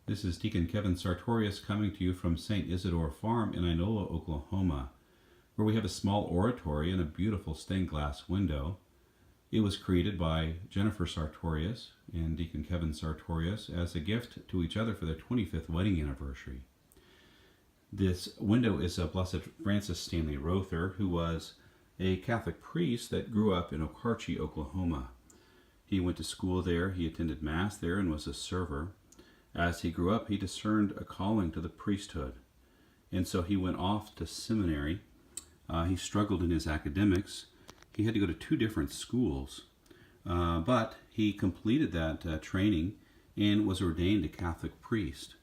This is Deacon Kevin Sartorius coming to you from St. Isidore Farm in Inola, Oklahoma, where we have a small oratory and a beautiful stained glass window. It was created by Jennifer Sartorius and Deacon Kevin Sartorius as a gift to each other for their 25th wedding anniversary. This window is of Blessed Francis Stanley Rother, who was a Catholic priest that grew up in Okarche, Oklahoma. He went to school there, he attended Mass there, and was a server. As he grew up, he discerned a calling to the priesthood, and so he went off to seminary. He struggled in his academics. He had to go to 2 different schools, but he completed that training and was ordained a Catholic priest.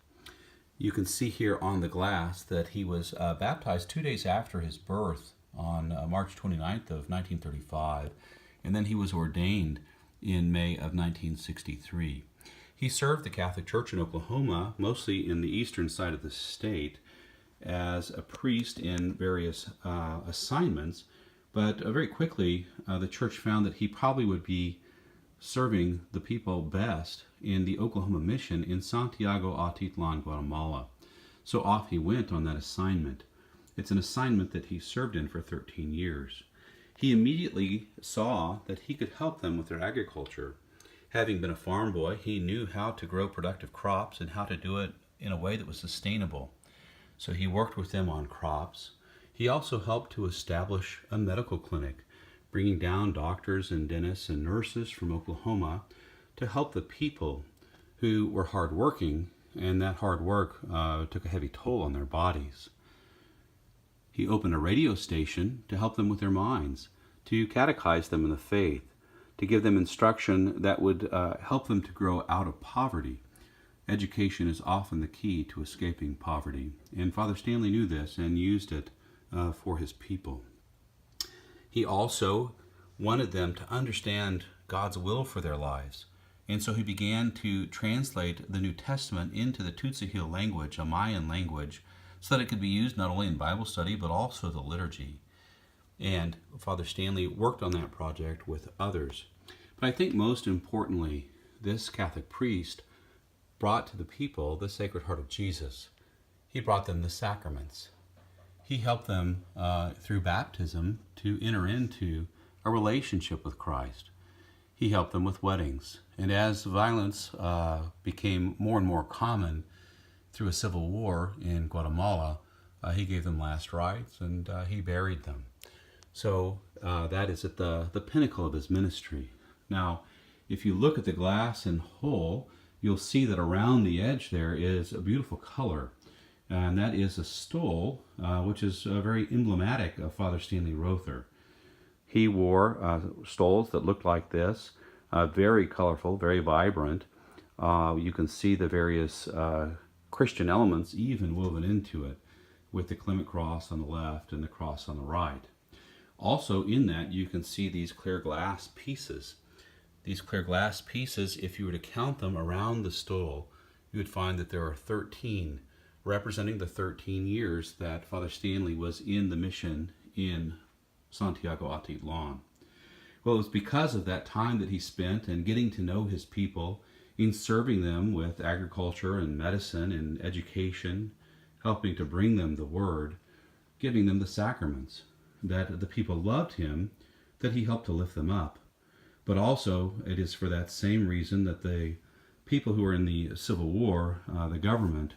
You can see here on the glass that he was baptized 2 days after his birth on March 29th of 1935, and then he was ordained in May of 1963. He served the Catholic Church in Oklahoma, mostly in the eastern side of the state, as a priest in various assignments, but very quickly the church found that he probably would be serving the people best in the Oklahoma mission in Santiago Atitlan, Guatemala. So off he went on that assignment. It's an assignment that he served in for 13 years. He immediately saw that he could help them with their agriculture. Having been a farm boy, he knew how to grow productive crops and how to do it in a way that was sustainable. So he worked with them on crops. He also helped to establish a medical clinic, bringing down doctors and dentists and nurses from Oklahoma to help the people who were hardworking, and that hard work took a heavy toll on their bodies. He opened a radio station to help them with their minds, to catechize them in the faith, to give them instruction that would help them to grow out of poverty. Education is often the key to escaping poverty, and Father Stanley knew this and used it for his people. He also wanted them to understand God's will for their lives, and so he began to translate the New Testament into the Tzotzil language, a Mayan language, so that it could be used not only in Bible study but also the liturgy. And Father Stanley worked on that project with others. But I think most importantly, this Catholic priest brought to the people the Sacred Heart of Jesus. He brought them the sacraments. He helped them through baptism to enter into a relationship with Christ. He helped them with weddings. And as violence became more and more common through a civil war in Guatemala, he gave them last rites and he buried them. So that is at the pinnacle of his ministry. Now, if you look at the glass in whole, you'll see that around the edge there is a beautiful color, and that is a stole, which is very emblematic of Father Stanley Rother. He wore stoles that looked like this, very colorful, very vibrant. You can see the various Christian elements even woven into it, with the Clement cross on the left and the cross on the right. Also in that you can see these clear glass pieces. These clear glass pieces, if you were to count them around the stole, you would find that there are 13, representing the 13 years that Father Stanley was in the mission in Santiago Atitlan. Well, it was because of that time that he spent in getting to know his people, in serving them with agriculture and medicine and education, helping to bring them the word, giving them the sacraments, that the people loved him, that he helped to lift them up. But also, it is for that same reason that the people who were in the Civil War, the government,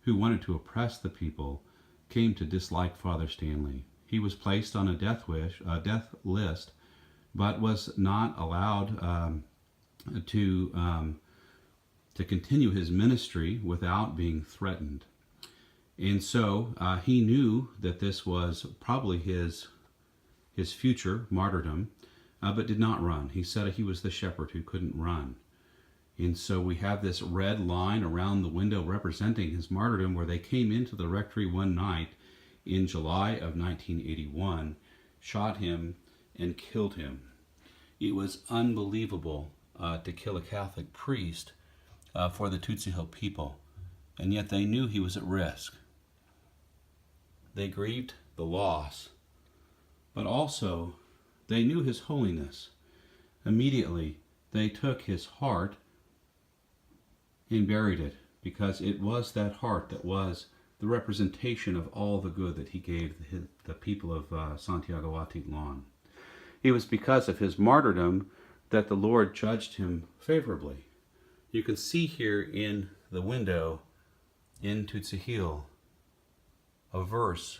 who wanted to oppress the people, came to dislike Father Stanley. He was placed on a death list, but was not allowed to continue his ministry without being threatened. And so he knew that this was probably his future martyrdom, but did not run. He said he was the shepherd who couldn't run. And so we have this red line around the window representing his martyrdom, where they came into the rectory one night in July of 1981, shot him, and killed him. It was unbelievable to kill a Catholic priest for the Tzotzil people, and yet they knew he was at risk. They grieved the loss, but also they knew his holiness. Immediately they took his heart and buried it because it was that heart that was the representation of all the good that he gave the people of Santiago Atitlan. It was because of his martyrdom that the Lord judged him favorably. You can see here in the window in Tutsahil a verse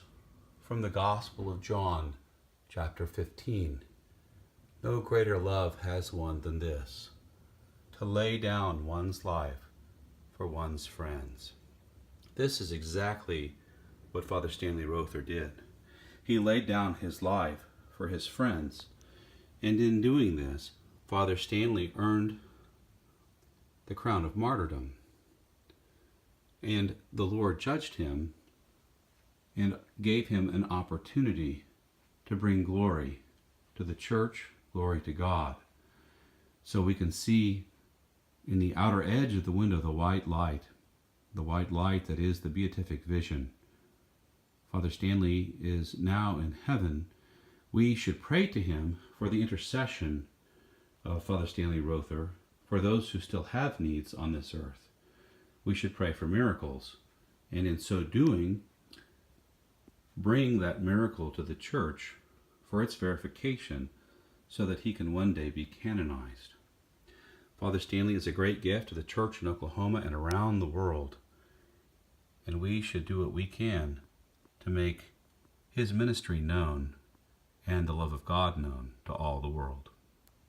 from the Gospel of John, chapter 15. No greater love has one than this, to lay down one's life for one's friends. This is exactly what Father Stanley Rother did. He laid down his life for his friends, and in doing this, Father Stanley earned the crown of martyrdom. And the Lord judged him and gave him an opportunity to bring glory to the church, glory to God. So we can see in the outer edge of the window the white light that is the beatific vision. Father Stanley is now in heaven. We should pray to him for the intercession of Father Stanley Rother for those who still have needs on this earth. We should pray for miracles, and in so doing, bring that miracle to the church for its verification so that he can one day be canonized. Father Stanley is a great gift to the church in Oklahoma and around the world, and we should do what we can to make his ministry known and the love of God known to all the world.